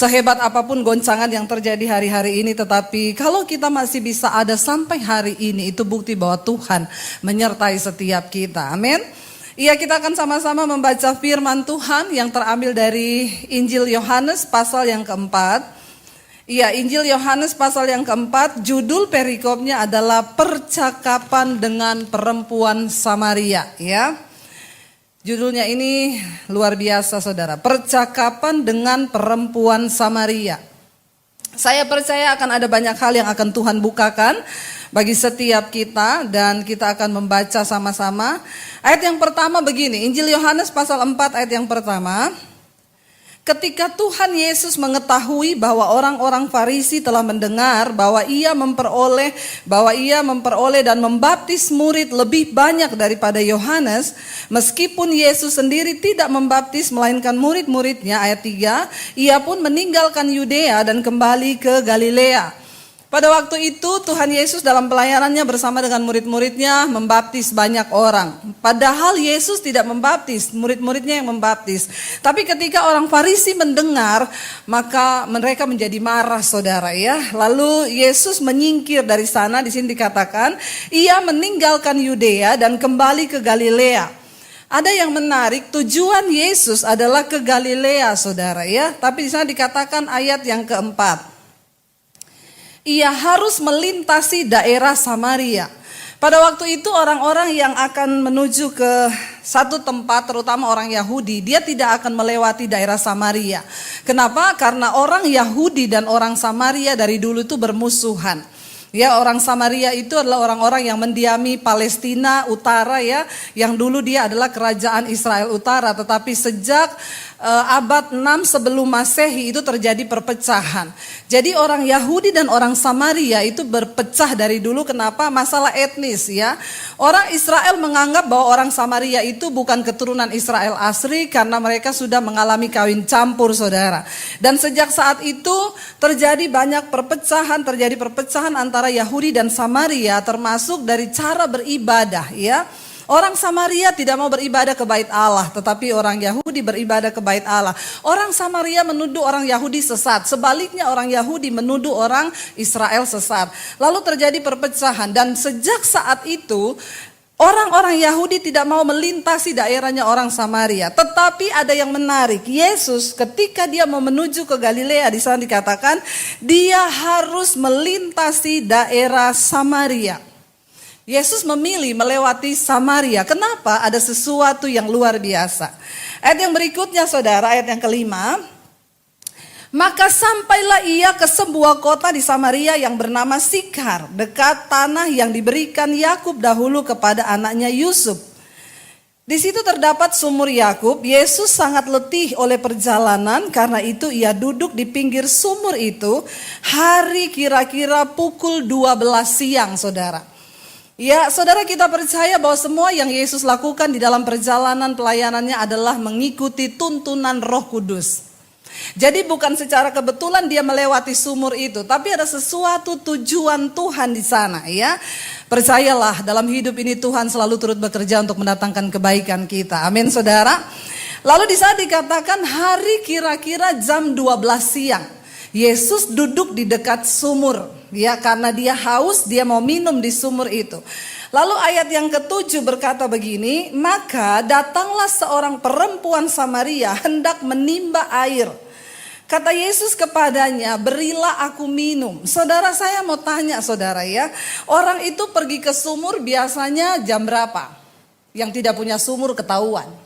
Sehebat apapun goncangan yang terjadi hari-hari ini, tetapi kalau kita masih bisa ada sampai hari ini, itu bukti bahwa Tuhan menyertai setiap kita. Amin. Iya, kita akan sama-sama membaca firman Tuhan yang terambil dari Injil Yohanes pasal yang keempat. Iya, Injil Yohanes pasal yang keempat, judul perikopnya adalah percakapan dengan perempuan Samaria. Ya, judulnya ini luar biasa saudara, percakapan dengan perempuan Samaria. Saya percaya akan ada banyak hal yang akan Tuhan bukakan bagi setiap kita, dan kita akan membaca sama-sama. Ayat yang pertama begini, Injil Yohanes pasal 4 ayat yang pertama. Ketika Tuhan Yesus mengetahui bahwa orang-orang Farisi telah mendengar bahwa ia memperoleh dan membaptis murid lebih banyak daripada Yohanes, meskipun Yesus sendiri tidak membaptis melainkan murid-muridnya, ayat 3, ia pun meninggalkan Yudea dan kembali ke Galilea. Pada waktu itu Tuhan Yesus dalam pelayanannya bersama dengan murid-muridnya membaptis banyak orang. Padahal Yesus tidak membaptis, murid-muridnya yang membaptis. Tapi ketika orang Farisi mendengar, maka mereka menjadi marah saudara ya. Lalu Yesus menyingkir dari sana, di sini dikatakan ia meninggalkan Yudea dan kembali ke Galilea. Ada yang menarik, tujuan Yesus adalah ke Galilea saudara ya. Tapi di sana dikatakan ayat yang keempat, ia harus melintasi daerah Samaria. Pada waktu itu orang-orang yang akan menuju ke satu tempat, terutama orang Yahudi, dia tidak akan melewati daerah Samaria. Kenapa? Karena orang Yahudi dan orang Samaria dari dulu itu bermusuhan. Ya, orang Samaria itu adalah orang-orang yang mendiami Palestina Utara ya, yang dulu dia adalah kerajaan Israel Utara, tetapi sejak abad 6 sebelum Masehi itu terjadi perpecahan. Jadi orang Yahudi dan orang Samaria itu berpecah dari dulu. Kenapa? Masalah etnis ya. Orang Israel menganggap bahwa orang Samaria itu bukan keturunan Israel asli karena mereka sudah mengalami kawin campur saudara. Dan sejak saat itu terjadi banyak perpecahan, antara Yahudi dan Samaria, termasuk dari cara beribadah ya. Orang Samaria tidak mau beribadah ke bait Allah, tetapi orang Yahudi beribadah ke bait Allah. Orang Samaria menuduh orang Yahudi sesat, sebaliknya orang Yahudi menuduh orang Israel sesat. Lalu terjadi perpecahan, dan sejak saat itu orang-orang Yahudi tidak mau melintasi daerahnya orang Samaria. Tetapi ada yang menarik, Yesus ketika dia mau menuju ke Galilea, di sana dikatakan dia harus melintasi daerah Samaria. Yesus memilih melewati Samaria. Kenapa? Ada sesuatu yang luar biasa. Ayat yang berikutnya saudara, ayat yang kelima. Maka sampailah ia ke sebuah kota di Samaria yang bernama Sikhar, dekat tanah yang diberikan Yakub dahulu kepada anaknya Yusuf. Di situ terdapat sumur Yakub. Yesus sangat letih oleh perjalanan, karena itu ia duduk di pinggir sumur itu. Hari kira-kira pukul 12 siang saudara. Ya, saudara, kita percaya bahwa semua yang Yesus lakukan di dalam perjalanan pelayanannya adalah mengikuti tuntunan Roh Kudus. Jadi bukan secara kebetulan dia melewati sumur itu, tapi ada sesuatu tujuan Tuhan di sana ya. Percayalah, dalam hidup ini Tuhan selalu turut bekerja untuk mendatangkan kebaikan kita. Amin saudara. Lalu di sana dikatakan hari kira-kira jam 12 siang. Yesus duduk di dekat sumur, ya, karena dia haus, dia mau minum di sumur itu. Lalu ayat yang ke-7 berkata begini, maka datanglah seorang perempuan Samaria hendak menimba air. Kata Yesus kepadanya, berilah aku minum. Saudara, saya mau tanya saudara ya, orang itu pergi ke sumur biasanya jam berapa? Yang tidak punya sumur ketahuan.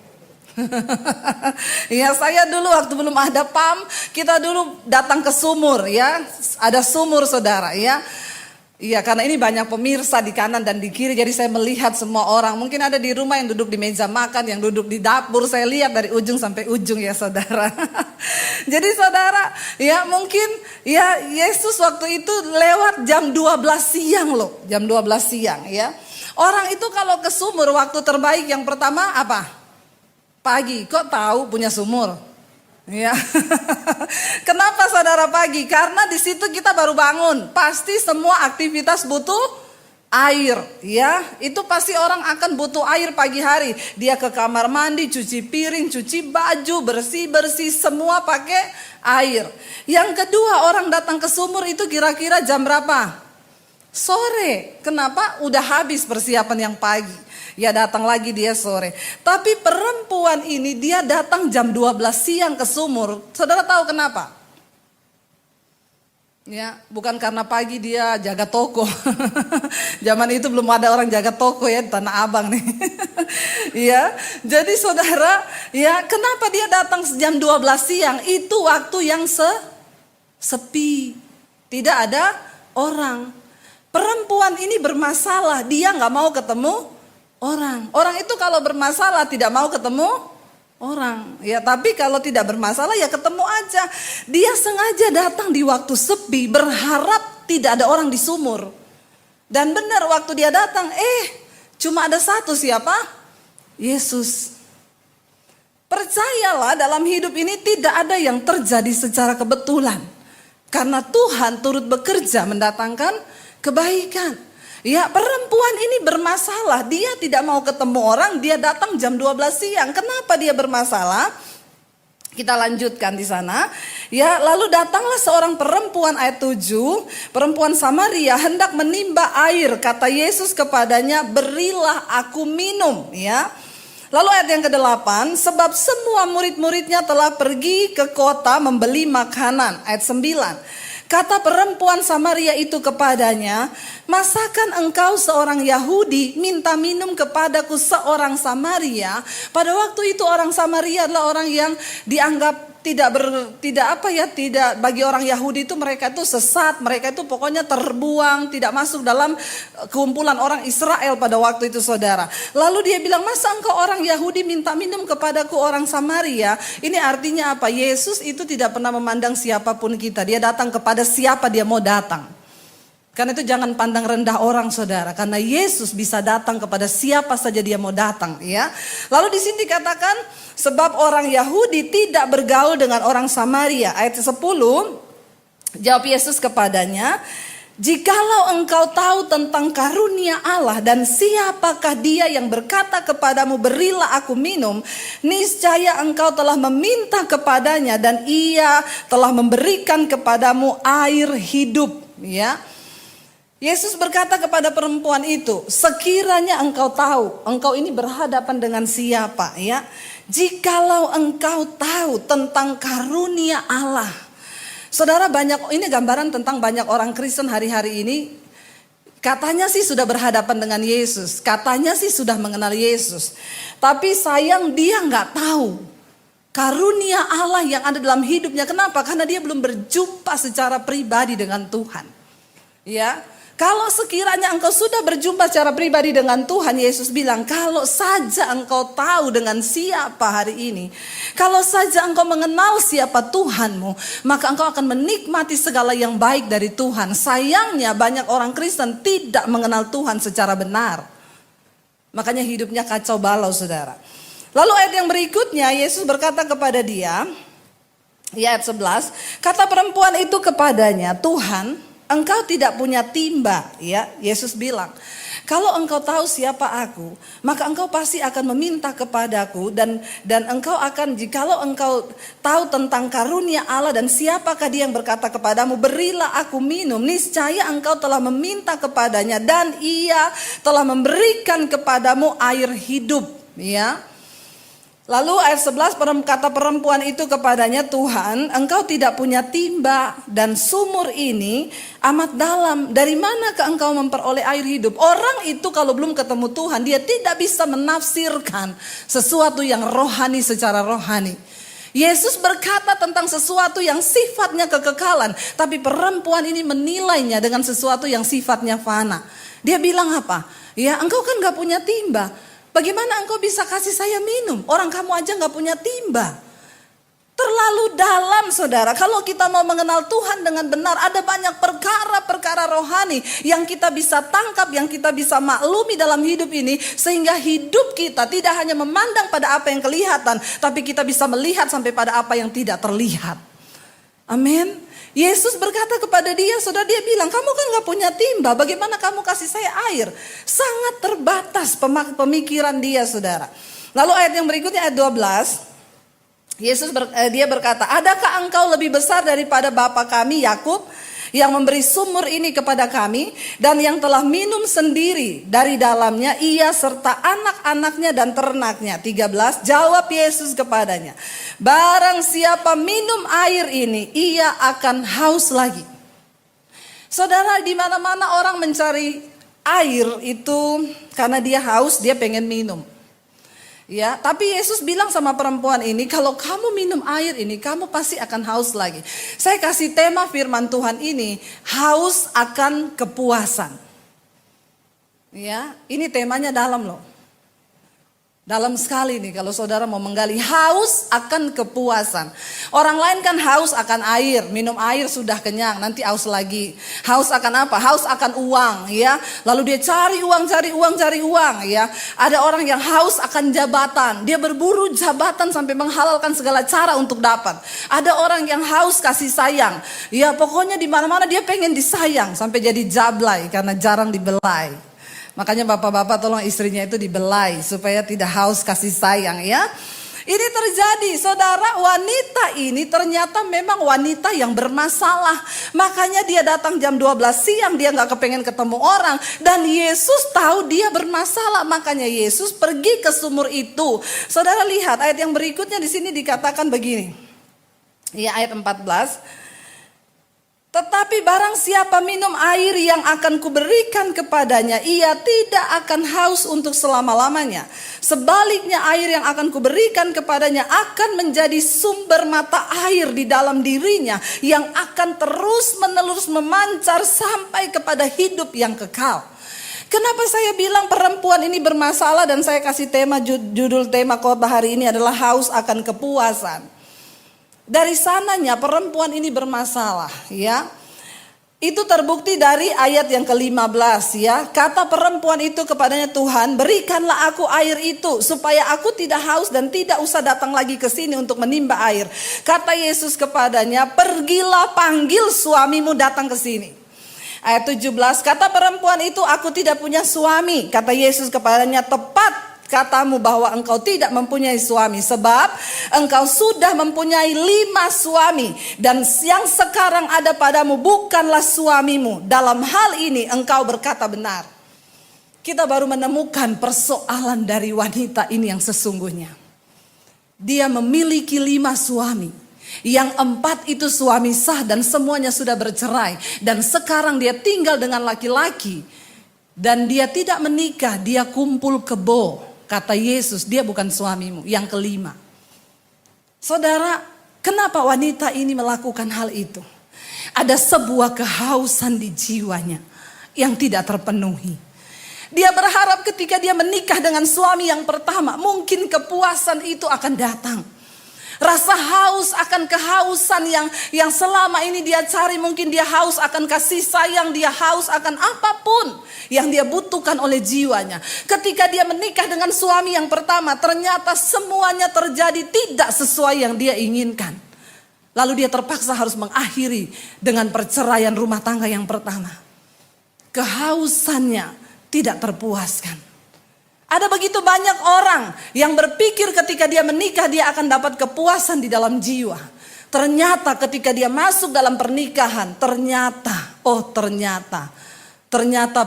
Ya, saya dulu waktu belum ada PAM, kita dulu datang ke sumur ya. Ada sumur saudara ya. Iya, karena ini banyak pemirsa di kanan dan di kiri, jadi saya melihat semua orang. Mungkin ada di rumah yang duduk di meja makan, yang duduk di dapur, saya lihat dari ujung sampai ujung ya saudara. Jadi saudara, ya mungkin ya Yesus waktu itu lewat jam 12 siang loh, jam 12 siang ya. Orang itu kalau ke sumur waktu terbaik yang pertama apa? Pagi. Kok tahu punya sumur? Ya. Kenapa saudara pagi? Karena di situ kita baru bangun. Pasti semua aktivitas butuh air, ya. Itu pasti orang akan butuh air pagi hari. Dia ke kamar mandi, cuci piring, cuci baju, bersih-bersih, semua pakai air. Yang kedua, orang datang ke sumur itu kira-kira jam berapa? Sore. Kenapa? Udah habis persiapan yang pagi. Ya datang lagi dia sore. Tapi perempuan ini dia datang jam 12 siang ke sumur. Saudara tahu kenapa? Ya, bukan karena pagi dia jaga toko. Zaman itu belum ada orang jaga toko ya di Tanah Abang nih. Ya, jadi saudara, ya kenapa dia datang jam 12 siang? Itu waktu yang sepi. Tidak ada orang. Perempuan ini bermasalah, dia nggak mau ketemu orang. Orang itu kalau bermasalah tidak mau ketemu orang. Ya, tapi kalau tidak bermasalah ya ketemu aja. Dia sengaja datang di waktu sepi, berharap tidak ada orang di sumur. Dan benar waktu dia datang, cuma ada satu, siapa? Yesus. Percayalah, dalam hidup ini tidak ada yang terjadi secara kebetulan. Karena Tuhan turut bekerja mendatangkan kebaikan. Ya, perempuan ini bermasalah. Dia tidak mau ketemu orang, dia datang jam 12 siang. Kenapa dia bermasalah? Kita lanjutkan di sana. Ya, lalu datanglah seorang perempuan, ayat 7, perempuan Samaria hendak menimba air. Kata Yesus kepadanya, "Berilah aku minum." Ya. Lalu ayat yang ke-8, sebab semua murid-muridnya telah pergi ke kota membeli makanan. Ayat 9. Kata perempuan Samaria itu kepadanya, "Masakan engkau seorang Yahudi minta minum kepadaku seorang Samaria?" Pada waktu itu orang Samaria adalah orang yang dianggap tidak bagi orang Yahudi itu mereka itu sesat, mereka itu pokoknya terbuang, tidak masuk dalam kumpulan orang Israel pada waktu itu, saudara. Lalu dia bilang, "Masa engkau orang Yahudi minta minum kepadaku orang Samaria?" Ini artinya apa? Yesus itu tidak pernah memandang siapapun kita. Dia datang kepada siapa dia mau datang. Karena itu jangan pandang rendah orang, saudara. Karena Yesus bisa datang kepada siapa saja dia mau datang, ya. Lalu di sini dikatakan, sebab orang Yahudi tidak bergaul dengan orang Samaria. Ayat 10, jawab Yesus kepadanya, "Jikalau engkau tahu tentang karunia Allah dan siapakah dia yang berkata kepadamu, 'Berilah aku minum,' niscaya engkau telah meminta kepadanya dan ia telah memberikan kepadamu air hidup." Ya. Yesus berkata kepada perempuan itu, sekiranya engkau tahu, engkau ini berhadapan dengan siapa, ya? Jikalau engkau tahu tentang karunia Allah. Saudara, ini gambaran tentang banyak orang Kristen hari-hari ini. Katanya sih sudah berhadapan dengan Yesus, katanya sih sudah mengenal Yesus. Tapi sayang dia nggak tahu karunia Allah yang ada dalam hidupnya. Kenapa? Karena dia belum berjumpa secara pribadi dengan Tuhan. Ya. Kalau sekiranya engkau sudah berjumpa secara pribadi dengan Tuhan, Yesus bilang, kalau saja engkau tahu dengan siapa hari ini, kalau saja engkau mengenal siapa Tuhanmu, maka engkau akan menikmati segala yang baik dari Tuhan. Sayangnya banyak orang Kristen tidak mengenal Tuhan secara benar. Makanya hidupnya kacau balau, saudara. Lalu ayat yang berikutnya, Yesus berkata kepada dia, ayat 11, kata perempuan itu kepadanya, "Tuhan, engkau tidak punya timba," ya. Yesus bilang, "Kalau engkau tahu siapa aku, maka engkau pasti akan meminta kepadaku dan engkau akan, jikalau engkau tahu tentang karunia Allah dan siapakah dia yang berkata kepadamu, 'Berilah aku minum,' niscaya engkau telah meminta kepadanya dan ia telah memberikan kepadamu air hidup." Ya. Lalu ayat 11, kata perempuan itu kepadanya, "Tuhan, engkau tidak punya timba dan sumur ini amat dalam. Dari manakah engkau memperoleh air hidup?" Orang itu kalau belum ketemu Tuhan, dia tidak bisa menafsirkan sesuatu yang rohani secara rohani. Yesus berkata tentang sesuatu yang sifatnya kekekalan, tapi perempuan ini menilainya dengan sesuatu yang sifatnya fana. Dia bilang apa? "Ya, engkau kan gak punya timba. Bagaimana engkau bisa kasih saya minum? Orang kamu aja gak punya timba." Terlalu dalam, saudara. Kalau kita mau mengenal Tuhan dengan benar, ada banyak perkara-perkara rohani yang kita bisa tangkap, yang kita bisa maklumi dalam hidup ini. Sehingga hidup kita tidak hanya memandang pada apa yang kelihatan, tapi kita bisa melihat sampai pada apa yang tidak terlihat. Amin. Yesus berkata kepada dia, saudara, dia bilang, kamu kan gak punya timba, bagaimana kamu kasih saya air? Sangat terbatas pemikiran dia, saudara. Lalu ayat yang berikutnya, ayat 12, dia berkata, adakah engkau lebih besar daripada bapa kami Yakub, yang memberi sumur ini kepada kami, dan yang telah minum sendiri dari dalamnya, ia serta anak-anaknya dan ternaknya. 13, jawab Yesus kepadanya, barang siapa minum air ini, ia akan haus lagi. Saudara, di mana-mana orang mencari air itu karena dia haus, dia pengen minum. Ya, tapi Yesus bilang sama perempuan ini, kalau kamu minum air ini, kamu pasti akan haus lagi. Saya kasih tema firman Tuhan ini, haus akan kepuasan. Ya, ini temanya dalam loh. Dalam sekali nih kalau saudara mau menggali, haus akan kepuasan. Orang lain kan haus akan air, minum air sudah kenyang, nanti haus lagi. Haus akan apa? Haus akan uang, ya. Lalu dia cari uang, ya. Ada orang yang haus akan jabatan, dia berburu jabatan sampai menghalalkan segala cara untuk dapat. Ada orang yang haus kasih sayang, ya pokoknya di mana-mana dia pengen disayang sampai jadi jablay karena jarang dibelai. Makanya bapak-bapak tolong istrinya itu dibelai supaya tidak haus kasih sayang, ya. Ini terjadi, saudara, wanita ini ternyata memang wanita yang bermasalah. Makanya dia datang jam 12 siang, dia gak kepengen ketemu orang. Dan Yesus tahu dia bermasalah, makanya Yesus pergi ke sumur itu. Saudara lihat ayat yang berikutnya, di sini dikatakan begini. Ya, ayat 14. Tetapi barang siapa minum air yang akan kuberikan kepadanya, ia tidak akan haus untuk selama-lamanya. Sebaliknya air yang akan kuberikan kepadanya akan menjadi sumber mata air di dalam dirinya, yang akan terus-menerus memancar sampai kepada hidup yang kekal. Kenapa saya bilang perempuan ini bermasalah dan saya kasih tema, judul tema khotbah hari ini adalah haus akan kepuasan. Dari sananya perempuan ini bermasalah, ya. Itu terbukti dari ayat yang ke-15, ya. Kata perempuan itu kepadanya, Tuhan, berikanlah aku air itu supaya aku tidak haus dan tidak usah datang lagi ke sini untuk menimba air. Kata Yesus kepadanya, pergilah panggil suamimu datang ke sini. Ayat 17, kata perempuan itu, aku tidak punya suami. Kata Yesus kepadanya, tepat katamu bahwa engkau tidak mempunyai suami, sebab engkau sudah mempunyai 5 suami, dan yang sekarang ada padamu bukanlah suamimu. Dalam hal ini engkau berkata benar. Kita baru menemukan persoalan dari wanita ini yang sesungguhnya. Dia memiliki 5 suami, yang 4 itu suami sah dan semuanya sudah bercerai, dan sekarang dia tinggal dengan laki-laki dan dia tidak menikah, dia kumpul kebo. Kata Yesus, dia bukan suamimu. Yang kelima, saudara, kenapa wanita ini melakukan hal itu? Ada sebuah kehausan di jiwanya yang tidak terpenuhi. Dia berharap ketika dia menikah dengan suami yang pertama, mungkin kepuasan itu akan datang. Rasa haus akan kehausan yang selama ini dia cari. Mungkin dia haus akan kasih sayang, dia haus akan apapun yang dia butuhkan oleh jiwanya. Ketika dia menikah dengan suami yang pertama, ternyata semuanya terjadi tidak sesuai yang dia inginkan. Lalu dia terpaksa harus mengakhiri dengan perceraian rumah tangga yang pertama. Kehausannya tidak terpuaskan. Ada begitu banyak orang yang berpikir ketika dia menikah dia akan dapat kepuasan di dalam jiwa. Ternyata ketika dia masuk dalam pernikahan, ternyata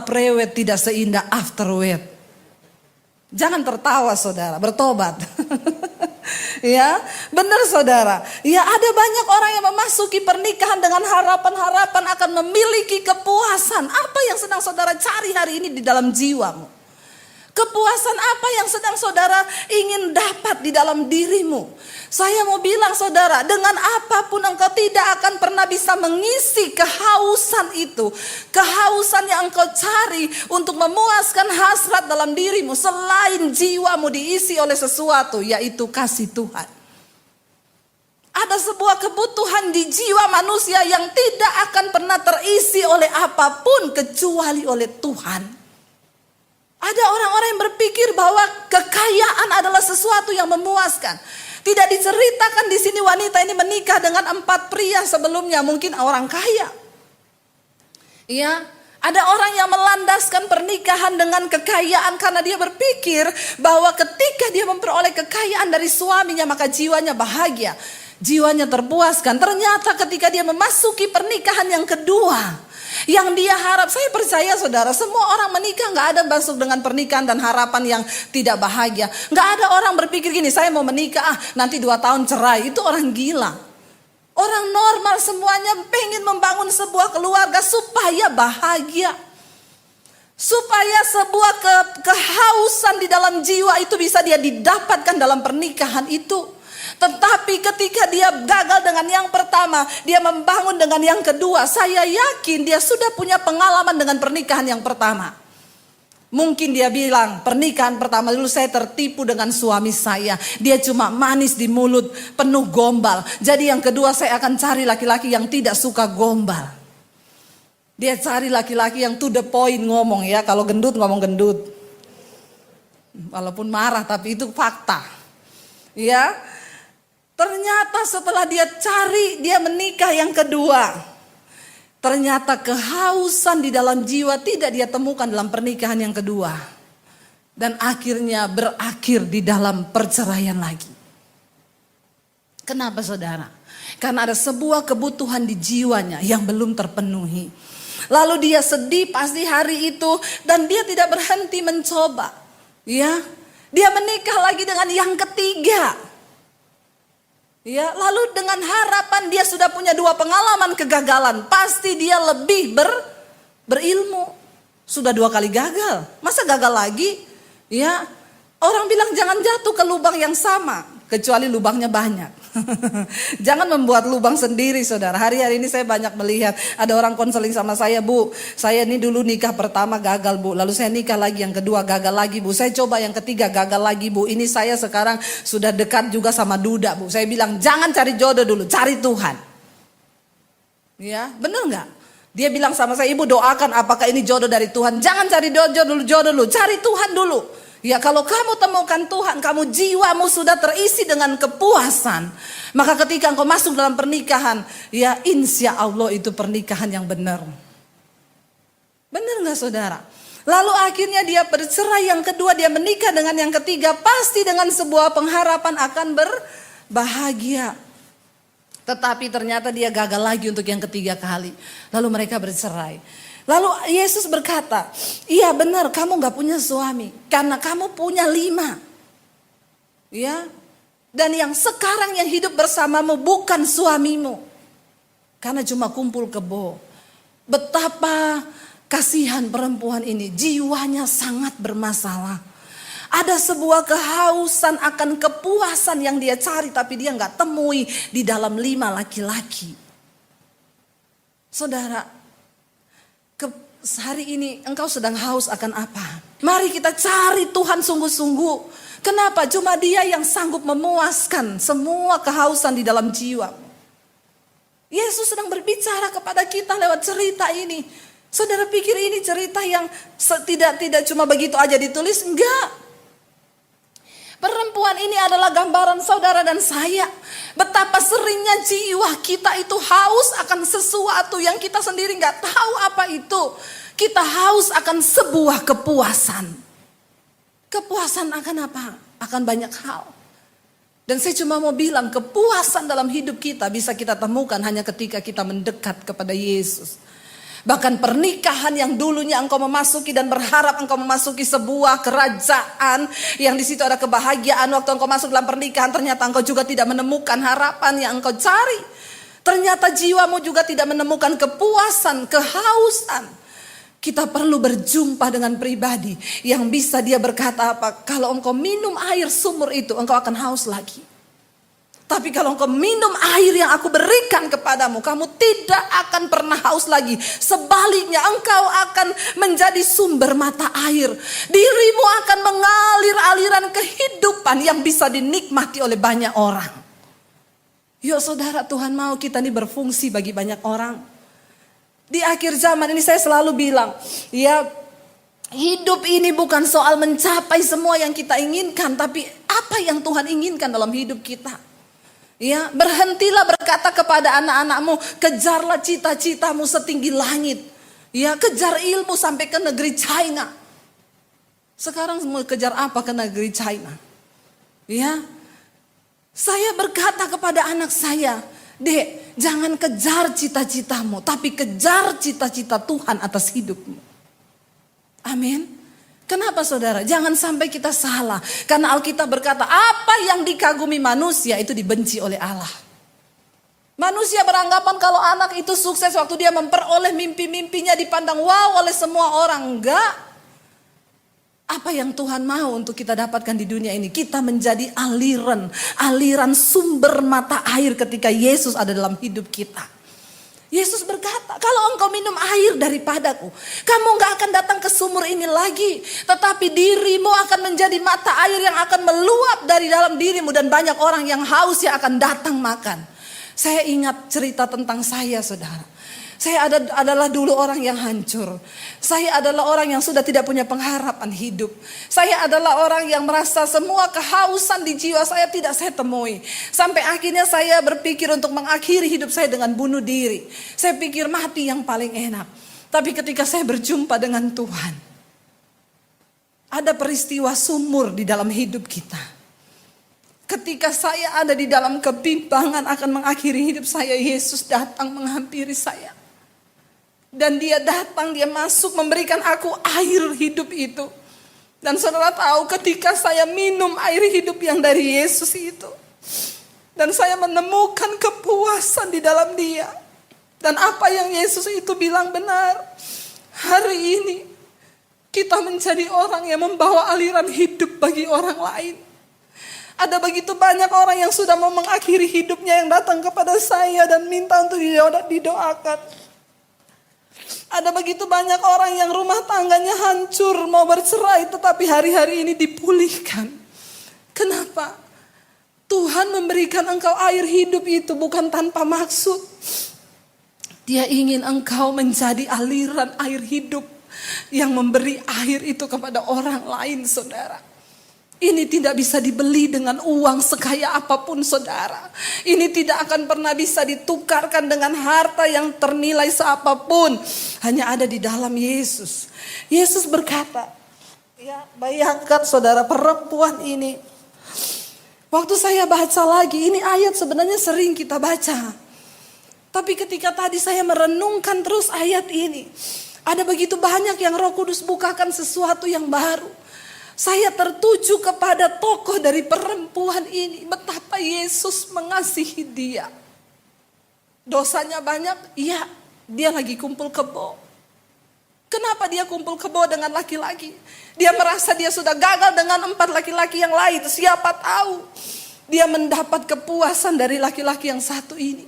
prewed tidak seindah afterwed. Jangan tertawa saudara, bertobat. Ya, benar saudara. Ya, ada banyak orang yang memasuki pernikahan dengan harapan-harapan akan memiliki kepuasan. Apa yang sedang saudara cari hari ini di dalam jiwamu? Kepuasan apa yang sedang saudara ingin dapat di dalam dirimu? Saya mau bilang saudara, dengan apapun engkau tidak akan pernah bisa mengisi kehausan itu. Kehausan yang engkau cari untuk memuaskan hasrat dalam dirimu. Selain jiwamu diisi oleh sesuatu, yaitu kasih Tuhan. Ada sebuah kebutuhan di jiwa manusia yang tidak akan pernah terisi oleh apapun kecuali oleh Tuhan. Ada orang-orang yang berpikir bahwa kekayaan adalah sesuatu yang memuaskan. Tidak diceritakan di sini wanita ini menikah dengan 4 pria sebelumnya, mungkin orang kaya. Ya, ada orang yang melandaskan pernikahan dengan kekayaan karena dia berpikir bahwa ketika dia memperoleh kekayaan dari suaminya maka jiwanya bahagia, jiwanya terpuaskan. Ternyata ketika dia memasuki pernikahan yang kedua, yang dia harap, saya percaya saudara, semua orang menikah gak ada masuk dengan pernikahan dan harapan yang tidak bahagia. Gak ada orang berpikir gini, saya mau menikah nanti 2 tahun cerai. Itu orang gila. Orang normal semuanya pengen membangun sebuah keluarga supaya bahagia. Supaya sebuah kehausan di dalam jiwa itu bisa dia didapatkan dalam pernikahan itu. Tetapi ketika dia gagal dengan yang pertama, dia membangun dengan yang kedua. Saya yakin dia sudah punya pengalaman dengan pernikahan yang pertama. Mungkin dia bilang, pernikahan pertama dulu saya tertipu dengan suami saya. Dia cuma manis di mulut, penuh gombal. Jadi yang kedua saya akan cari laki-laki yang tidak suka gombal. Dia cari laki-laki yang to the point ngomong ya. Kalau gendut ngomong gendut. Walaupun marah tapi itu fakta. Ya. Ternyata setelah dia cari, dia menikah yang kedua. Ternyata kehausan di dalam jiwa tidak dia temukan dalam pernikahan yang kedua. Dan akhirnya berakhir di dalam perceraian lagi. Kenapa saudara? Karena ada sebuah kebutuhan di jiwanya yang belum terpenuhi. Lalu dia sedih pasti hari itu dan dia tidak berhenti mencoba. Ya, dia menikah lagi dengan yang ketiga. Ya, lalu dengan harapan dia sudah punya 2 pengalaman kegagalan. Pasti dia lebih berilmu. Sudah 2 kali gagal. Masa gagal lagi? Ya, orang bilang jangan jatuh ke lubang yang sama. Kecuali lubangnya banyak. Jangan membuat lubang sendiri saudara. Hari-hari ini saya banyak melihat. Ada orang konseling sama saya, Bu. Saya ini dulu nikah pertama gagal Bu. Lalu saya nikah lagi yang kedua gagal lagi Bu. Saya coba yang ketiga gagal lagi Bu. Ini saya sekarang sudah dekat juga sama duda Bu. Saya bilang jangan cari jodoh dulu, cari Tuhan. Ya, benar nggak? Dia bilang sama saya, Ibu doakan apakah ini jodoh dari Tuhan. Jangan cari jodoh dulu, cari Tuhan dulu. Ya kalau kamu temukan Tuhan, kamu jiwamu sudah terisi dengan kepuasan. Maka ketika engkau masuk dalam pernikahan, ya insya Allah itu pernikahan yang benar. Benar gak saudara? Lalu akhirnya dia bercerai yang kedua, dia menikah dengan yang ketiga. Pasti dengan sebuah pengharapan akan berbahagia. Tetapi ternyata dia gagal lagi untuk yang ketiga kali. Lalu mereka bercerai. Lalu Yesus berkata, iya benar kamu gak punya suami. Karena kamu punya 5. Ya. Dan yang sekarang yang hidup bersamamu bukan suamimu. Karena cuma kumpul kebo. Betapa kasihan perempuan ini. Jiwanya sangat bermasalah. Ada sebuah kehausan akan kepuasan yang dia cari. Tapi dia gak temui di dalam 5 laki-laki. Saudara. Hari ini engkau sedang haus akan apa? Mari kita cari Tuhan sungguh-sungguh. Kenapa? Cuma Dia yang sanggup memuaskan semua kehausan di dalam jiwa. Yesus sedang berbicara kepada kita lewat cerita ini. Saudara pikir ini cerita yang tidak cuma begitu aja ditulis? Enggak. Perempuan ini adalah gambaran saudara dan saya. Betapa seringnya jiwa kita itu haus akan sesuatu yang kita sendiri gak tahu apa itu. Kita haus akan sebuah kepuasan. Kepuasan akan apa? Akan banyak hal. Dan saya cuma mau bilang kepuasan dalam hidup kita bisa kita temukan hanya ketika kita mendekat kepada Yesus. Bahkan pernikahan yang dulunya engkau memasuki dan berharap engkau memasuki sebuah kerajaan yang di situ ada kebahagiaan, waktu engkau masuk dalam pernikahan ternyata engkau juga tidak menemukan harapan yang engkau cari. Ternyata jiwamu juga tidak menemukan kepuasan, kehausan. Kita perlu berjumpa dengan pribadi yang bisa dia berkata apa? Kalau engkau minum air sumur itu engkau akan haus lagi. Tapi kalau engkau minum air yang aku berikan kepadamu, kamu tidak akan pernah haus lagi. Sebaliknya engkau akan menjadi sumber mata air. Dirimu akan mengalir aliran kehidupan yang bisa dinikmati oleh banyak orang. Yuk saudara, Tuhan mau kita ini berfungsi bagi banyak orang. Di akhir zaman ini saya selalu bilang, ya Hidup ini bukan soal mencapai semua yang kita inginkan, tapi apa yang Tuhan inginkan dalam hidup kita. Ya, berhentilah berkata kepada anak-anakmu, kejarlah cita-citamu setinggi langit. Ya, kejar ilmu sampai ke negeri China. Sekarang mau kejar apa ke negeri China? Ya, saya berkata kepada anak saya, Dek, jangan kejar cita-citamu, tapi kejar cita-cita Tuhan atas hidupmu. Amin. Kenapa saudara? Jangan sampai kita salah. Karena Alkitab berkata, apa yang dikagumi manusia itu dibenci oleh Allah. Manusia beranggapan kalau anak itu sukses waktu dia memperoleh mimpi-mimpinya dipandang wow oleh semua orang. Enggak. Apa yang Tuhan mau untuk kita dapatkan di dunia ini? Kita menjadi aliran sumber mata air ketika Yesus ada dalam hidup kita. Yesus berkata, kalau engkau minum air daripadaku, kamu gak akan datang ke sumur ini lagi. Tetapi dirimu akan menjadi mata air yang akan meluap dari dalam dirimu. Dan banyak orang yang haus yang akan datang makan. Saya ingat cerita tentang saya, saudara. Saya adalah dulu orang yang hancur. Saya adalah orang yang sudah tidak punya pengharapan hidup. Saya adalah orang yang merasa semua kehausan di jiwa saya tidak saya temui. Sampai akhirnya saya berpikir untuk mengakhiri hidup saya dengan bunuh diri. Saya pikir mati yang paling enak. Tapi ketika saya berjumpa dengan Tuhan, ada peristiwa sumur di dalam hidup kita. Ketika saya ada di dalam kebimbangan akan mengakhiri hidup saya, Yesus datang menghampiri saya. Dan dia datang, dia masuk memberikan aku air hidup itu. Dan saudara tahu ketika saya minum air hidup yang dari Yesus itu. Dan saya menemukan kepuasan di dalam dia. Dan apa yang Yesus itu bilang benar. Hari ini kita menjadi orang yang membawa aliran hidup bagi orang lain. Ada begitu banyak orang yang sudah mau mengakhiri hidupnya yang datang kepada saya dan minta untuk didoakan. Ada begitu banyak orang yang rumah tangganya hancur, mau bercerai, tetapi hari-hari ini dipulihkan. Kenapa? Tuhan memberikan engkau air hidup itu bukan tanpa maksud. Dia ingin engkau menjadi aliran air hidup yang memberi air itu kepada orang lain, saudara. Ini tidak bisa dibeli dengan uang sekaya apapun, saudara. Ini tidak akan pernah bisa ditukarkan dengan harta yang ternilai seapapun. Hanya ada di dalam Yesus. Yesus berkata, ya bayangkan saudara perempuan ini. Waktu saya baca lagi, ini ayat sebenarnya sering kita baca. Tapi ketika tadi saya merenungkan terus ayat ini. Ada begitu banyak yang Roh Kudus bukakan sesuatu yang baru. Saya tertuju kepada tokoh dari perempuan ini. Betapa Yesus mengasihi dia. Dosanya banyak? Iya, dia lagi kumpul kebo. Kenapa dia kumpul kebo dengan laki-laki? Dia merasa dia sudah gagal dengan 4 laki-laki yang lain. Siapa tahu dia mendapat kepuasan dari laki-laki yang satu ini.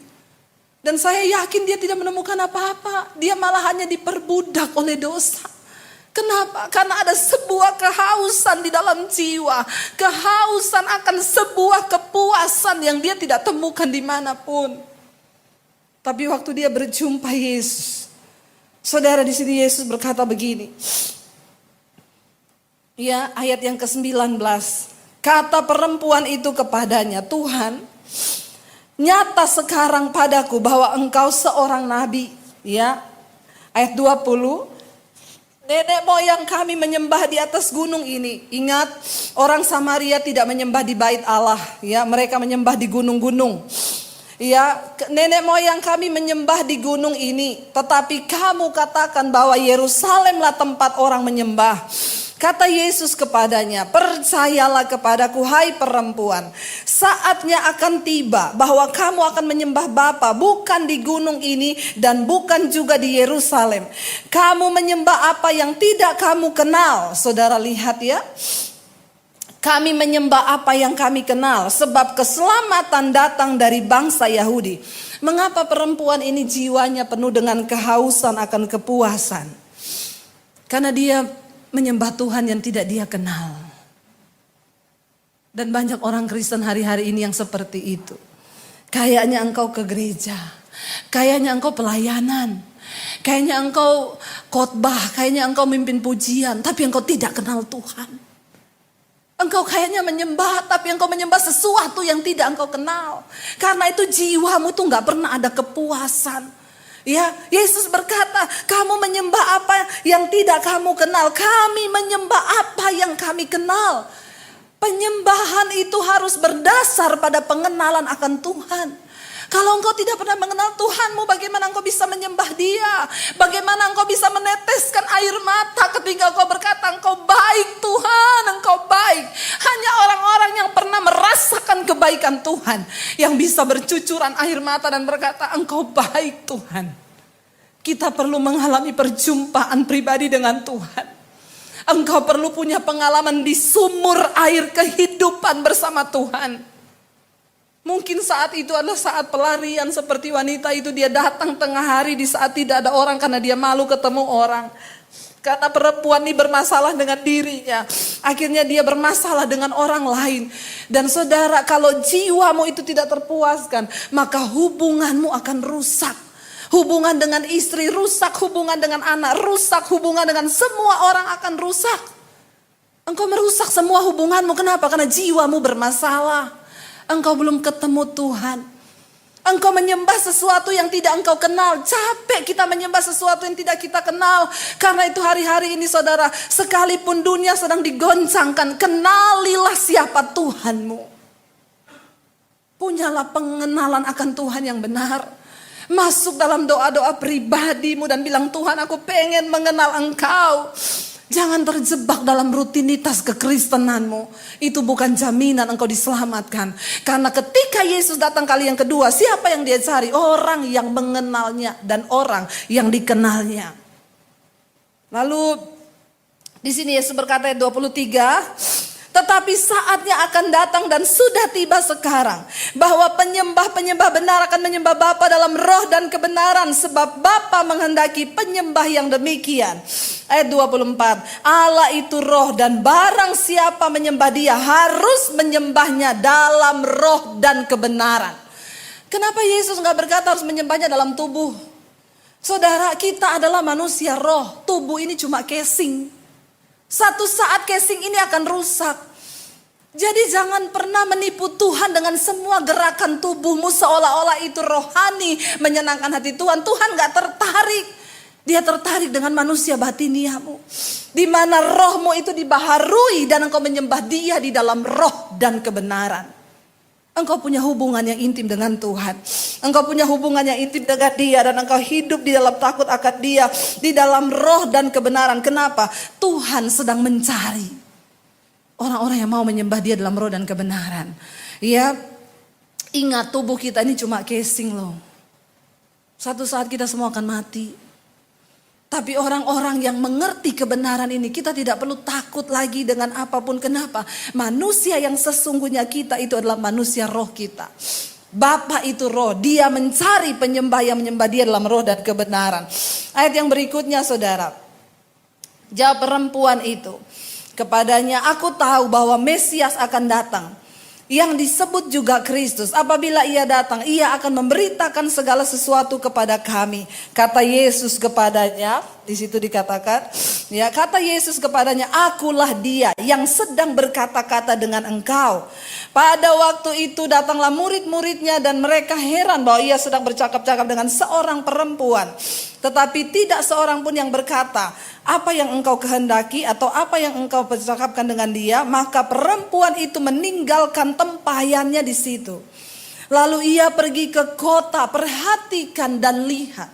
Dan saya yakin dia tidak menemukan apa-apa. Dia malah hanya diperbudak oleh dosa. Kenapa? Karena ada sebuah kehausan di dalam jiwa. Kehausan akan sebuah kepuasan yang dia tidak temukan dimanapun. Tapi waktu dia berjumpa Yesus. Saudara, di sini Yesus berkata begini. Ya, ayat yang ke-19. Kata perempuan itu kepadanya, Tuhan, nyata sekarang padaku bahwa engkau seorang nabi. Ya, ayat 20. Nenek moyang kami menyembah di atas gunung ini. Ingat, orang Samaria tidak menyembah di bait Allah. Ya, mereka menyembah di gunung-gunung. Ya, nenek moyang kami menyembah di gunung ini. Tetapi kamu katakan bahwa Yerusalemlah tempat orang menyembah. Kata Yesus kepadanya, percayalah kepadaku hai perempuan. Saatnya akan tiba bahwa kamu akan menyembah Bapa bukan di gunung ini dan bukan juga di Yerusalem. Kamu menyembah apa yang tidak kamu kenal. Saudara lihat ya. Kami menyembah apa yang kami kenal sebab keselamatan datang dari bangsa Yahudi. Mengapa perempuan ini jiwanya penuh dengan kehausan akan kepuasan? Karena dia menyembah Tuhan yang tidak dia kenal. Dan banyak orang Kristen hari-hari ini yang seperti itu. Kayaknya engkau ke gereja, kayaknya engkau pelayanan, kayaknya engkau khotbah, kayaknya engkau mimpin pujian, tapi engkau tidak kenal Tuhan. Engkau kayaknya menyembah, tapi engkau menyembah sesuatu yang tidak engkau kenal. Karena itu jiwamu tuh gak pernah ada kepuasan. Ya, Yesus berkata, kamu menyembah apa yang tidak kamu kenal. Kami menyembah apa yang kami kenal. Penyembahan itu harus berdasar pada pengenalan akan Tuhan. Kalau engkau tidak pernah mengenal Tuhanmu, bagaimana engkau bisa menyembah Dia? Bagaimana engkau bisa meneteskan air mata ketika engkau berkata, engkau baik Tuhan, engkau baik. Hanya orang-orang yang pernah merasakan kebaikan Tuhan yang bisa bercucuran air mata dan berkata, engkau baik Tuhan. Kita perlu mengalami perjumpaan pribadi dengan Tuhan. Engkau perlu punya pengalaman di sumur air kehidupan bersama Tuhan. Mungkin saat itu adalah saat pelarian seperti wanita itu, dia datang tengah hari di saat tidak ada orang karena dia malu ketemu orang. Karena perempuan ini bermasalah dengan dirinya, akhirnya dia bermasalah dengan orang lain. Dan saudara, kalau jiwamu itu tidak terpuaskan, maka hubunganmu akan rusak. Hubungan dengan istri rusak, hubungan dengan anak rusak, hubungan dengan semua orang akan rusak. Engkau merusak semua hubunganmu, kenapa? Karena jiwamu bermasalah. Engkau belum ketemu Tuhan. Engkau menyembah sesuatu yang tidak engkau kenal. Capek kita menyembah sesuatu yang tidak kita kenal. Karena itu hari-hari ini saudara, sekalipun dunia sedang digoncangkan, kenalilah siapa Tuhanmu. Punyalah pengenalan akan Tuhan yang benar. Masuk dalam doa-doa pribadimu dan bilang, Tuhan, aku pengen mengenal Engkau. Jangan terjebak dalam rutinitas kekristenanmu. Itu bukan jaminan engkau diselamatkan. Karena ketika Yesus datang kali yang kedua, siapa yang dia cari? Orang yang mengenalnya dan orang yang dikenalnya. Lalu di sini Yesus berkata ayat 23, tetapi saatnya akan datang dan sudah tiba sekarang, bahwa penyembah-penyembah benar akan menyembah Bapa dalam roh dan kebenaran, sebab Bapa menghendaki penyembah yang demikian. Ayat 24, Allah itu roh, dan barang siapa menyembah Dia harus menyembahnya dalam roh dan kebenaran. Kenapa Yesus gak berkata harus menyembahnya dalam tubuh? Saudara, kita adalah manusia roh, tubuh ini cuma casing. Satu saat casing ini akan rusak. Jadi jangan pernah menipu Tuhan dengan semua gerakan tubuhmu seolah-olah itu rohani, menyenangkan hati Tuhan. Tuhan gak tertarik. Dia tertarik dengan manusia batiniamu, di mana rohmu itu dibaharui dan engkau menyembah Dia di dalam roh dan kebenaran. Engkau punya hubungan yang intim dengan Tuhan. Engkau punya hubungan yang intim dengan Dia, dan engkau hidup di dalam takut akan Dia, di dalam roh dan kebenaran. Kenapa? Tuhan sedang mencari orang-orang yang mau menyembah Dia dalam roh dan kebenaran. Ya, ingat, tubuh kita ini cuma casing loh. Satu saat kita semua akan mati. Tapi orang-orang yang mengerti kebenaran ini, kita tidak perlu takut lagi dengan apapun. Kenapa? Manusia yang sesungguhnya kita itu adalah manusia roh kita. Bapa itu roh, Dia mencari penyembah yang menyembah Dia dalam roh dan kebenaran. Ayat yang berikutnya saudara, jawab perempuan itu kepadanya, aku tahu bahwa Mesias akan datang, yang disebut juga Kristus. Apabila Ia datang, Ia akan memberitakan segala sesuatu kepada kami. Kata Yesus kepadanya, di situ dikatakan, ya, kata Yesus kepadanya, akulah Dia yang sedang berkata-kata dengan engkau. Pada waktu itu datanglah murid-muridnya dan mereka heran bahwa Ia sedang bercakap-cakap dengan seorang perempuan. Tetapi tidak seorang pun yang berkata, apa yang engkau kehendaki atau apa yang engkau percakapkan dengan dia. Maka perempuan itu meninggalkan tempayannya di situ. Lalu ia pergi ke kota. Perhatikan dan lihat,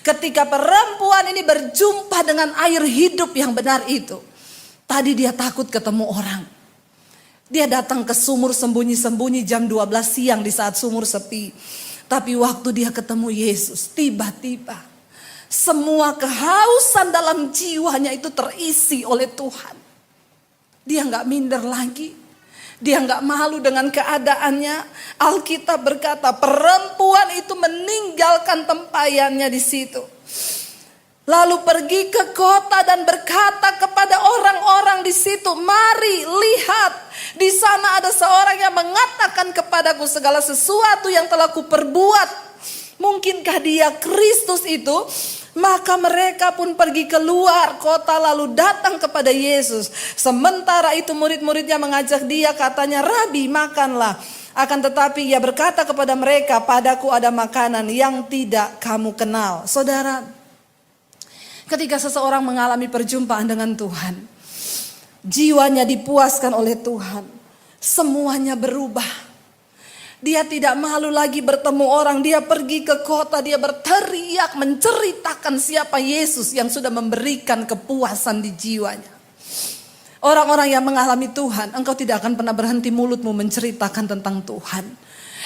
ketika perempuan ini berjumpa dengan air hidup yang benar itu, tadi dia takut ketemu orang. Dia datang ke sumur sembunyi-sembunyi jam 12 siang di saat sumur sepi. Tapi waktu dia ketemu Yesus, tiba-tiba semua kehausan dalam jiwanya itu terisi oleh Tuhan. Dia gak minder lagi. Dia gak malu dengan keadaannya. Alkitab berkata perempuan itu meninggalkan tempayannya di situ. Lalu pergi ke kota dan berkata kepada orang-orang di situ, mari lihat, di sana ada seorang yang mengatakan kepadaku segala sesuatu yang telah kuperbuat. Mungkinkah dia Kristus itu? Maka mereka pun pergi keluar kota lalu datang kepada Yesus. Sementara itu murid-muridnya mengajak dia, katanya, "Rabi, makanlah." Akan tetapi ia berkata kepada mereka, "Padaku ada makanan yang tidak kamu kenal." Saudara, ketika seseorang mengalami perjumpaan dengan Tuhan, jiwanya dipuaskan oleh Tuhan, semuanya berubah. Dia tidak malu lagi bertemu orang. Dia pergi ke kota, dia berteriak menceritakan siapa Yesus yang sudah memberikan kepuasan di jiwanya. Orang-orang yang mengalami Tuhan, engkau tidak akan pernah berhenti mulutmu menceritakan tentang Tuhan.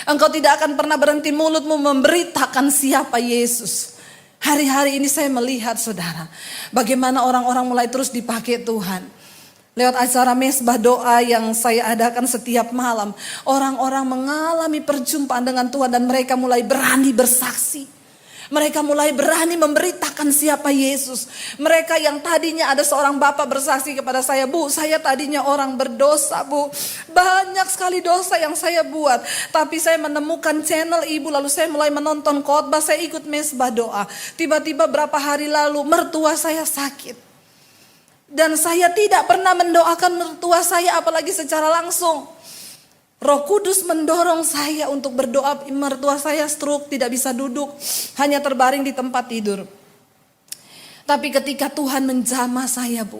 Engkau tidak akan pernah berhenti mulutmu memberitakan siapa Yesus. Hari-hari ini saya melihat, saudara, bagaimana orang-orang mulai terus dipakai Tuhan. Lewat acara mesbah doa yang saya adakan setiap malam, orang-orang mengalami perjumpaan dengan Tuhan dan mereka mulai berani bersaksi. Mereka mulai berani memberitakan siapa Yesus. Mereka yang tadinya ada seorang bapak bersaksi kepada saya, "Bu, saya tadinya orang berdosa, Bu. Banyak sekali dosa yang saya buat. Tapi saya menemukan channel ibu, lalu saya mulai menonton khotbah, saya ikut mesbah doa. Tiba-tiba berapa hari lalu mertua saya sakit. Dan saya tidak pernah mendoakan mertua saya apalagi secara langsung. Roh Kudus mendorong saya untuk berdoa. Mertua saya stroke, tidak bisa duduk, hanya terbaring di tempat tidur. Tapi ketika Tuhan menjamah saya, Bu,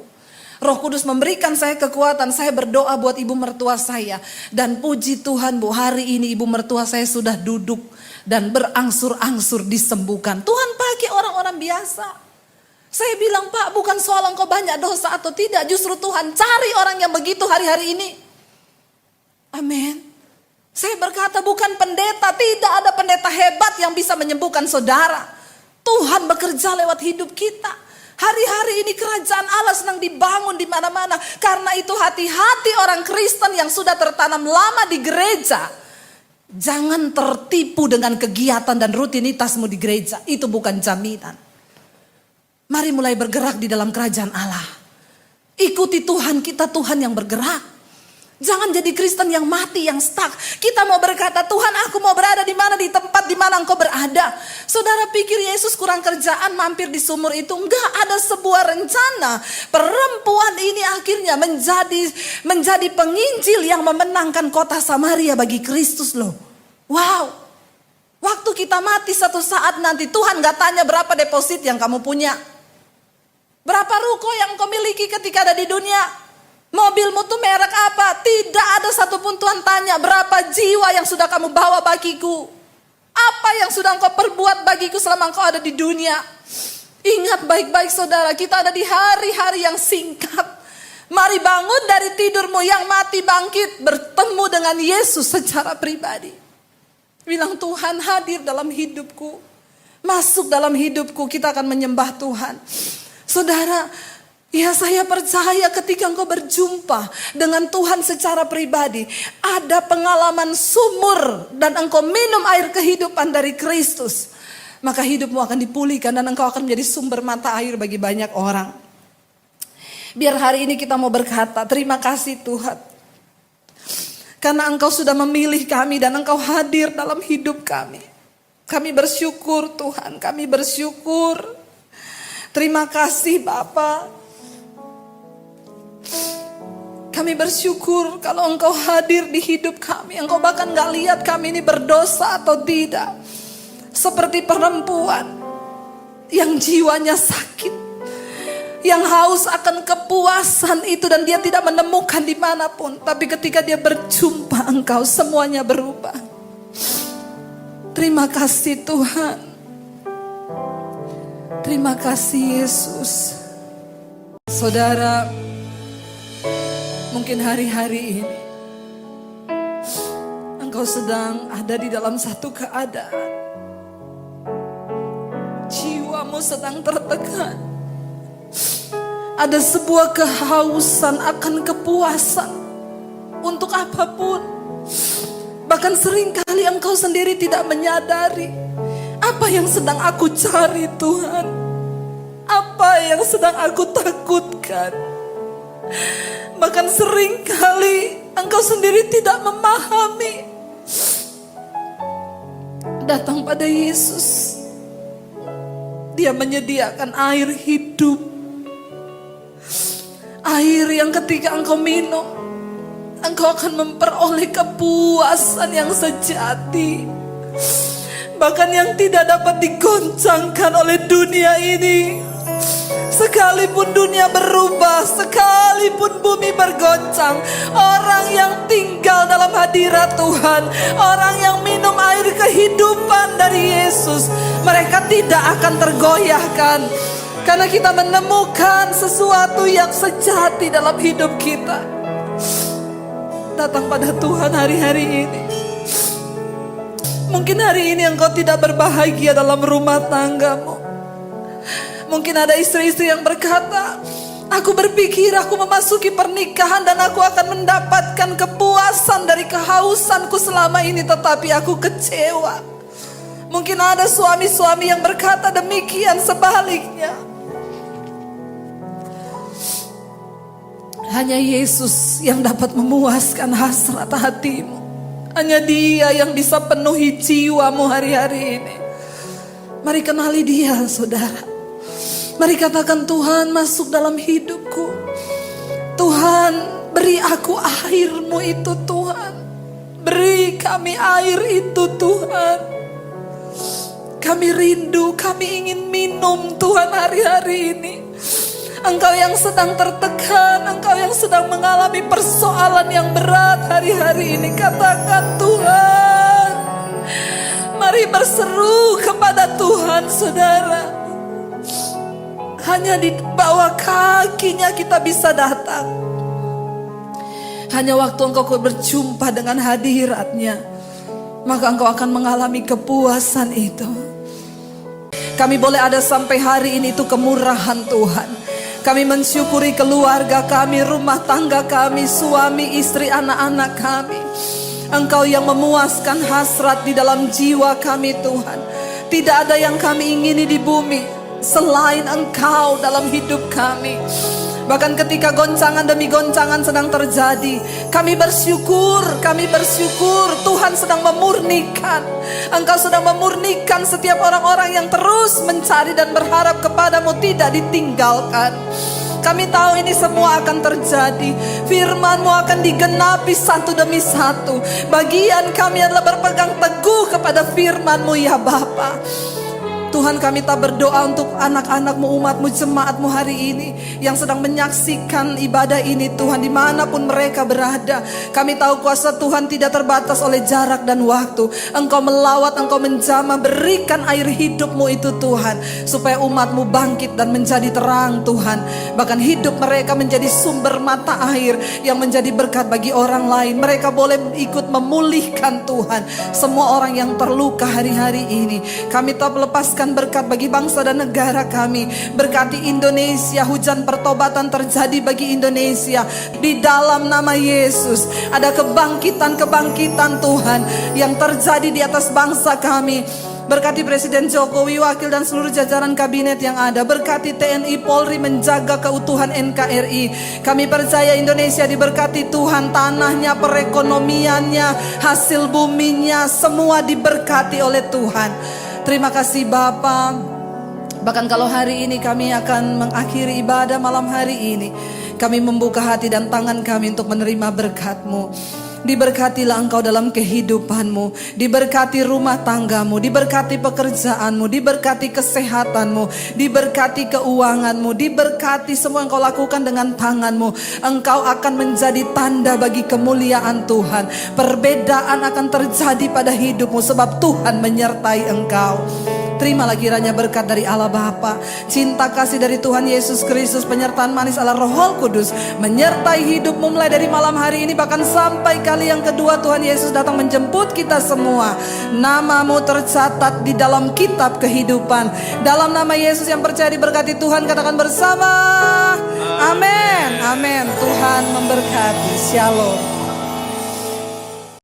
Roh Kudus memberikan saya kekuatan. Saya berdoa buat ibu mertua saya. Dan puji Tuhan, Bu, hari ini ibu mertua saya sudah duduk dan berangsur-angsur disembuhkan. Tuhan pakai orang-orang biasa. Saya bilang, "Pak, bukan soal engkau banyak dosa atau tidak. Justru Tuhan cari orang yang begitu hari-hari ini." Amin. Saya berkata, bukan pendeta. Tidak ada pendeta hebat yang bisa menyembuhkan saudara. Tuhan bekerja lewat hidup kita. Hari-hari ini kerajaan Allah sedang dibangun di mana-mana. Karena itu hati-hati orang Kristen yang sudah tertanam lama di gereja. Jangan tertipu dengan kegiatan dan rutinitasmu di gereja. Itu bukan jaminan. Mari mulai bergerak di dalam kerajaan Allah. Ikuti Tuhan kita, Tuhan yang bergerak. Jangan jadi Kristen yang mati, yang stuck. Kita mau berkata, "Tuhan, aku mau berada di mana, di tempat di mana engkau berada." Saudara pikir Yesus kurang kerjaan mampir di sumur itu? Enggak, ada sebuah rencana. Perempuan ini akhirnya menjadi penginjil yang memenangkan kota Samaria bagi Kristus loh. Wow. Waktu kita mati satu saat nanti, Tuhan gak tanya berapa deposit yang kamu punya. Berapa ruko yang kau miliki ketika ada di dunia? Mobilmu tuh merek apa? Tidak ada satupun Tuhan tanya. Berapa jiwa yang sudah kamu bawa bagiku? Apa yang sudah engkau perbuat bagiku selama engkau ada di dunia? Ingat baik-baik saudara, kita ada di hari-hari yang singkat. Mari bangun dari tidurmu, yang mati bangkit, bertemu dengan Yesus secara pribadi. Bilang, "Tuhan, hadir dalam hidupku. Masuk dalam hidupku." Kita akan menyembah Tuhan. Saudara, ya saya percaya ketika engkau berjumpa dengan Tuhan secara pribadi, ada pengalaman sumur dan engkau minum air kehidupan dari Kristus, maka hidupmu akan dipulihkan dan engkau akan menjadi sumber mata air bagi banyak orang. Biar hari ini kita mau berkata, "Terima kasih Tuhan, karena engkau sudah memilih kami dan engkau hadir dalam hidup kami. Kami bersyukur Tuhan, kami bersyukur. Terima kasih Bapa. Kami bersyukur kalau engkau hadir di hidup kami. Engkau bahkan gak lihat kami ini berdosa atau tidak. Seperti perempuan yang jiwanya sakit, yang haus akan kepuasan itu dan dia tidak menemukan dimanapun. Tapi ketika dia berjumpa engkau, semuanya berubah. Terima kasih Tuhan. Terima kasih Yesus. Saudara, mungkin hari-hari ini engkau sedang ada di dalam satu keadaan. Jiwamu sedang tertekan. Ada sebuah kehausan akan kepuasan untuk apapun. Bahkan seringkali engkau sendiri tidak menyadari apa yang sedang aku cari Tuhan. Apa yang sedang aku takutkan. Bahkan seringkali engkau sendiri tidak memahami. Datang pada Yesus. Dia menyediakan air hidup. Air yang ketika engkau minum, engkau akan memperoleh kepuasan yang sejati, bahkan yang tidak dapat digoncangkan oleh dunia ini. Sekalipun dunia berubah, sekalipun bumi bergoncang, orang yang tinggal dalam hadirat Tuhan, orang yang minum air kehidupan dari Yesus, mereka tidak akan tergoyahkan. Karena kita menemukan sesuatu yang sejati dalam hidup kita. Datang pada Tuhan hari-hari ini. Mungkin hari ini engkau tidak berbahagia dalam rumah tanggamu. Mungkin ada istri-istri yang berkata, aku berpikir aku memasuki pernikahan dan aku akan mendapatkan kepuasan dari kehausanku selama ini, tetapi aku kecewa. Mungkin ada suami-suami yang berkata demikian sebaliknya. Hanya Yesus yang dapat memuaskan hasrat hatimu. Hanya Dia yang bisa penuhi jiwamu hari-hari ini. Mari kenali Dia, saudara. Mari katakan, Tuhan masuk dalam hidupku. Tuhan, beri aku air-Mu itu, Tuhan. Beri kami air itu, Tuhan. Kami rindu, kami ingin minum, Tuhan, hari-hari ini. Engkau yang sedang tertekan, engkau yang sedang mengalami persoalan yang berat hari-hari ini, katakan, Tuhan. Mari berseru kepada Tuhan, saudara. Hanya di bawah kakinya kita bisa datang. Hanya waktu engkau berjumpa dengan hadiratnya, maka engkau akan mengalami kepuasan itu. Kami boleh ada sampai hari ini itu kemurahan Tuhan. Kami mensyukuri keluarga kami, rumah tangga kami, suami, istri, anak-anak kami. Engkau yang memuaskan hasrat di dalam jiwa kami, Tuhan. Tidak ada yang kami ingini di bumi selain Engkau dalam hidup kami. Bahkan ketika goncangan demi goncangan sedang terjadi, kami bersyukur Tuhan sedang memurnikan. Engkau sedang memurnikan setiap orang-orang yang terus mencari dan berharap kepadamu, tidak ditinggalkan. Kami tahu ini semua akan terjadi. Firman-Mu akan digenapi satu demi satu. Bagian kami adalah berpegang teguh kepada firman-Mu, ya Bapa. Tuhan, kami tak berdoa untuk anak-anak-Mu, umat-Mu, jemaat-Mu hari ini yang sedang menyaksikan ibadah ini, Tuhan, dimanapun mereka berada. Kami tahu kuasa Tuhan tidak terbatas oleh jarak dan waktu. Engkau melawat, Engkau menjamah, berikan air hidup-Mu itu, Tuhan, supaya umat-Mu bangkit dan menjadi terang, Tuhan. Bahkan hidup mereka menjadi sumber mata air yang menjadi berkat bagi orang lain. Mereka boleh ikut memulihkan, Tuhan, semua orang yang terluka hari-hari ini. Kami tak melepaskan berkat bagi bangsa dan negara kami. Berkati Indonesia, hujan pertobatan terjadi bagi Indonesia. Di dalam nama Yesus ada kebangkitan Tuhan yang terjadi di atas bangsa kami. Berkati Presiden Jokowi, wakil dan seluruh jajaran kabinet yang ada. Berkati TNI Polri menjaga keutuhan NKRI. Kami percaya Indonesia diberkati Tuhan, tanahnya, perekonomiannya, hasil buminya, semua diberkati oleh Tuhan. Terima kasih Bapa. Bahkan kalau hari ini kami akan mengakhiri ibadah malam hari ini, kami membuka hati dan tangan kami untuk menerima berkat-Mu. Diberkatilah Engkau dalam kehidupan-Mu, diberkati rumah tangga-Mu, diberkati pekerjaan-Mu, diberkati kesehatan-Mu, diberkati keuangan-Mu, diberkati semua yang Engkau lakukan dengan tangan-Mu. Engkau akan menjadi tanda bagi kemuliaan Tuhan. Perbedaan akan terjadi pada hidup-Mu sebab Tuhan menyertai Engkau. Terimalah kiranya berkat dari Allah Bapa, cinta kasih dari Tuhan Yesus Kristus, penyertaan manis Allah Roh Kudus menyertai hidupmu mulai dari malam hari ini bahkan sampai kali yang kedua Tuhan Yesus datang menjemput kita semua. Namamu tercatat di dalam kitab kehidupan. Dalam nama Yesus yang percaya diberkati Tuhan, katakan bersama, amin. Amin. Tuhan memberkati. Shalom.